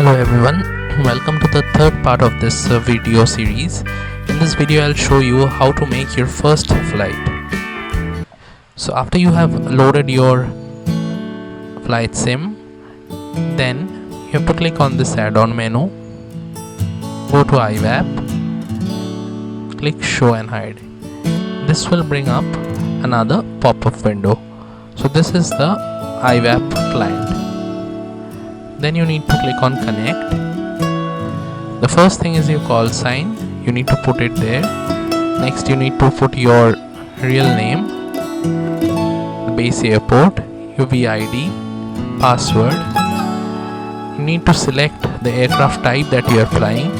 Hello everyone, welcome to the third part of this video series. In this video I'll show you how to make your first flight. So after you have loaded your flight sim, then you have to click on this add-on menu, go to IVAO, click show and hide. This will bring up another pop-up window. So this is the IVAO client. Then you need to click on connect. The first thing is your call sign, you need to put it there. Next you need to put your real name, the base airport, your VID, password. You need to select the aircraft type that you are flying,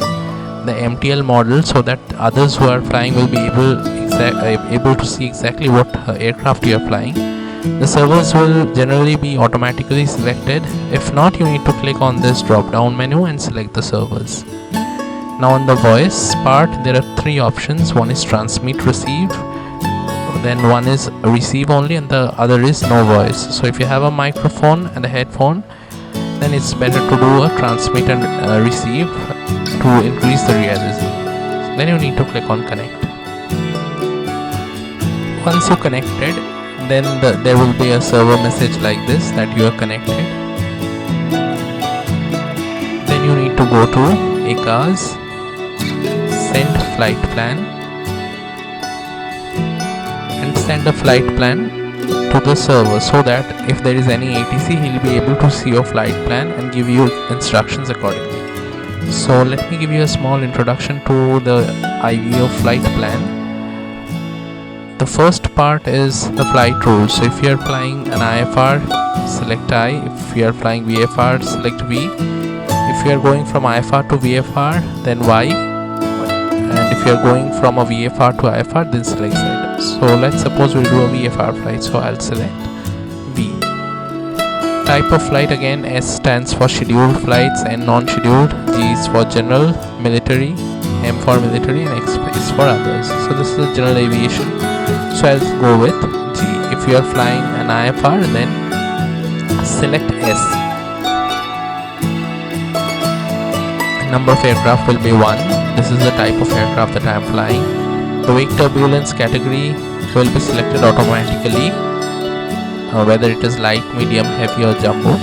the MTL model, so that others who are flying will be able to see exactly what aircraft you are flying. The servers will generally be automatically selected. If not, you need to click on this drop down menu and select the servers. Now on the voice part, there are three options. One is transmit receive, then one is receive only, and the other is no voice. So if you have a microphone and a headphone, then it's better to do a transmit and receive to increase the realism. Then you need to click on connect. Once you connected, then there will be a server message like this that you are connected. Then you need to go to ACAS, send flight plan, and send a flight plan to the server, so that if there is any ATC, he'll be able to see your flight plan and give you instructions accordingly. So let me give you a small introduction to the IVAO flight plan. The first part is the flight rules. So if you are flying an IFR, select I. If you are flying VFR, select V. If you are going from IFR to VFR, then Y. And if you are going from a VFR to IFR, then select Z. So let's suppose we'll do a VFR flight. So I'll select V. Type of flight, again, S stands for scheduled flights and non-scheduled. G is for general, military, M for military, and X is for others. So this is general aviation. So I'll go with G. If you are flying an IFR, then select S. Number of aircraft will be 1. This is the type of aircraft that I am flying. The wake turbulence category will be selected automatically, whether it is light, medium, heavy or jumbo.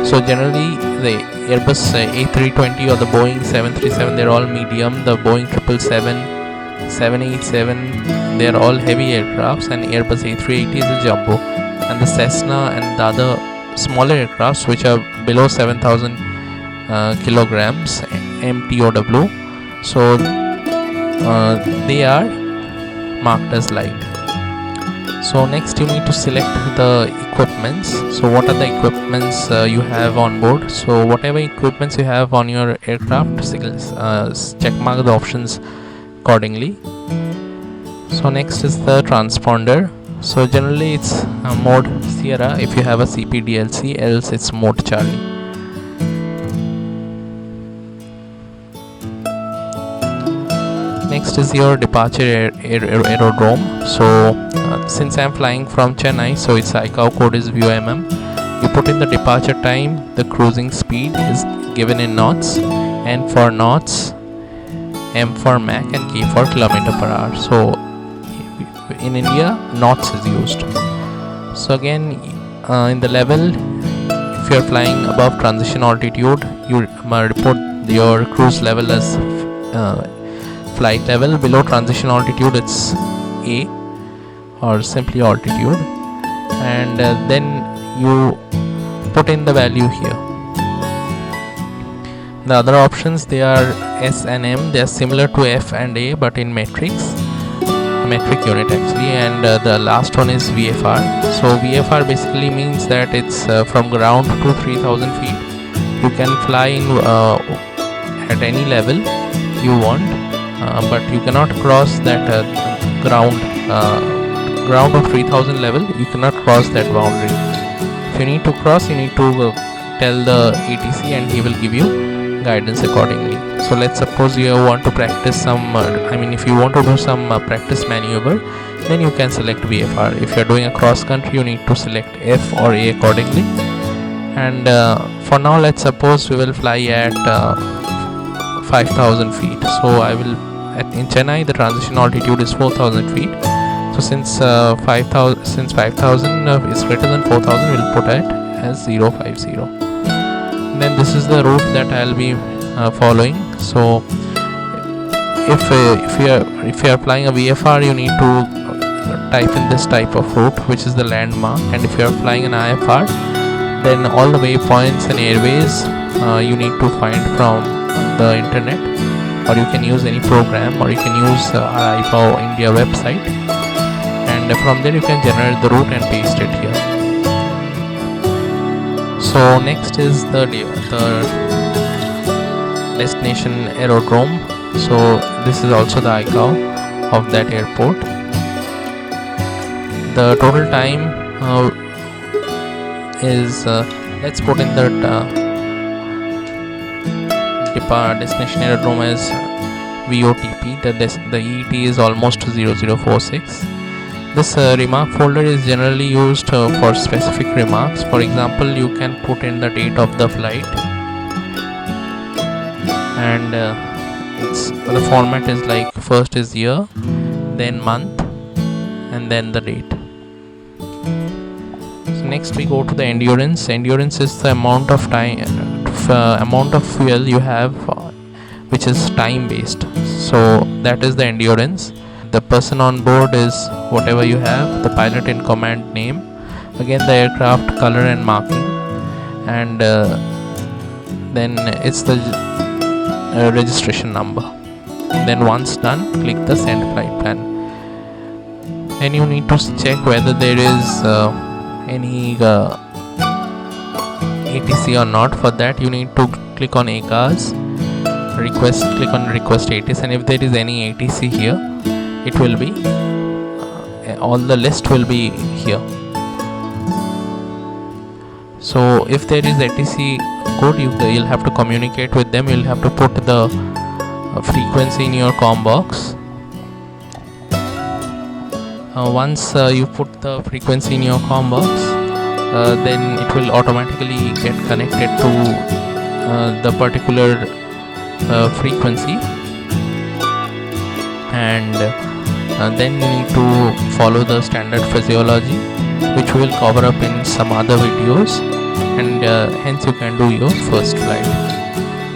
So generally the Airbus A320 or the Boeing 737, they're all medium. The Boeing 777, 787, they are all heavy aircrafts, and Airbus A380 is a jumbo. And the Cessna and the other smaller aircrafts which are below 7,000 kilograms MTOW, so they are marked as light. So next you need to select the equipments. So what are the equipments you have on board? So whatever equipments you have on your aircraft, check mark the options accordingly. So next is the transponder. So generally it's mode Sierra if you have a CPDLC, else it's mode Charlie. Next is your departure aerodrome. So since I am flying from Chennai, so its ICAO code is VOMM. You put in the departure time, the cruising speed is given in knots, and for knots, M for Mach and K for kilometer per hour. So in India, knots is used. So again, in the level, if you are flying above transition altitude, you report your cruise level as flight level. Below transition altitude, it's A, or simply altitude, and then you put in the value here. The other options, they are S and M. They are similar to F and A, but in metric unit actually. And the last one is VFR. So VFR basically means that it's from ground to 3,000 feet. You can fly in at any level you want, but you cannot cross that ground of 3,000 level. You cannot cross that boundary. If you need to cross, you need to tell the ATC and he will give you guidance accordingly. So let's suppose you want to practice some if you want to do some practice maneuver, then you can select VFR. If you are doing a cross country, you need to select F or A accordingly. and for now let's suppose we will fly at 5000 feet. So I will in Chennai the transition altitude is 4000 feet. So since 5000 is greater than 4000, we'll put it as 050. Then this is the route that I'll be following. So if you are flying a VFR, you need to type in this type of route, which is the landmark. And if you are flying an IFR, then all the waypoints and airways you need to find from the internet, or you can use any program, or you can use our IVAO India website, and from there you can generate the route and paste it here. So next is the destination aerodrome. So this is also the IVAO of that airport. The total time is let's put in that destination aerodrome as VOTP. The EET is almost 0046. This remark folder is generally used for specific remarks. For example, you can put in the date of the flight, and the format is like first is year, then month, and then the date. So next we go to the endurance. Endurance is the amount of time, amount of fuel you have, which is time based. So that is the endurance. The person on board is whatever you have, the pilot in command name, again the aircraft color and marking, and then it's the registration number. Then once done, click the send flight plan. Then you need to check whether there is any ATC or not. For that you need to click on ACARS, click on request ATC, and if there is any ATC here, it will be all the list will be here. So if there is ATC code, you'll have to communicate with them. You'll have to put the frequency in your COM box. Once you put the frequency in your COM box, then it will automatically get connected to the particular frequency, and then you need to follow the standard physiology, which we will cover up in some other videos, and hence you can do your first flight.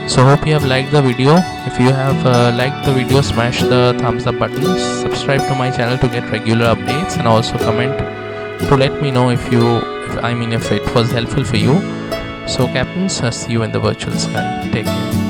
So hope you have liked the video. If you have liked the video, smash the thumbs up button, subscribe to my channel to get regular updates, and also comment to let me know if it was helpful for you. So captains, see you in the virtual sky. Take care.